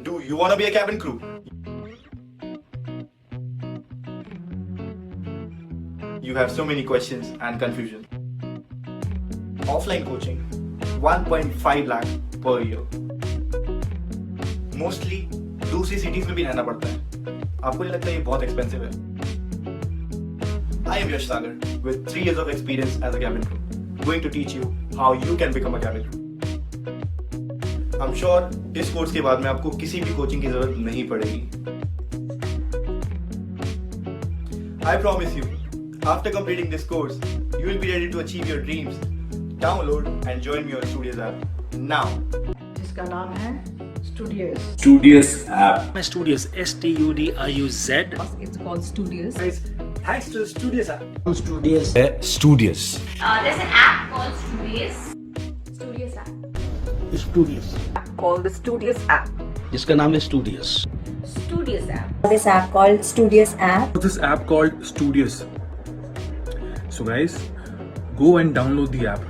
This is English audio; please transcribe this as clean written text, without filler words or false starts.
Do you want to be a cabin crew? You have so many questions and confusion. Offline coaching, 1.5 lakh per year. Mostly दूसरी cities में भी रहना पड़ता है. आपको नहीं लगता ये बहुत expensive है? I am Yash Sagar with 3 years of experience as a cabin crew, going to teach you how you can become a cabin crew. I'm sure इस कोर्स के बाद में आपको किसी भी कोचिंग की जरूरत नहीं पड़ेगी. I promise you, after completing this course, you will be ready to achieve your dreams. Download and join me on Studios app now. जिसका नाम है Studios. Studious app. Studios, Studius. It's called Studios. Guys, thanks to Studios app. Studios. Studious. There's an app called Studios. Studios app. Studios. Called the Studios app. जिसका नाम है Studios. Studios app. This app called Studios app. This app called Studious. So guys, go and download the app.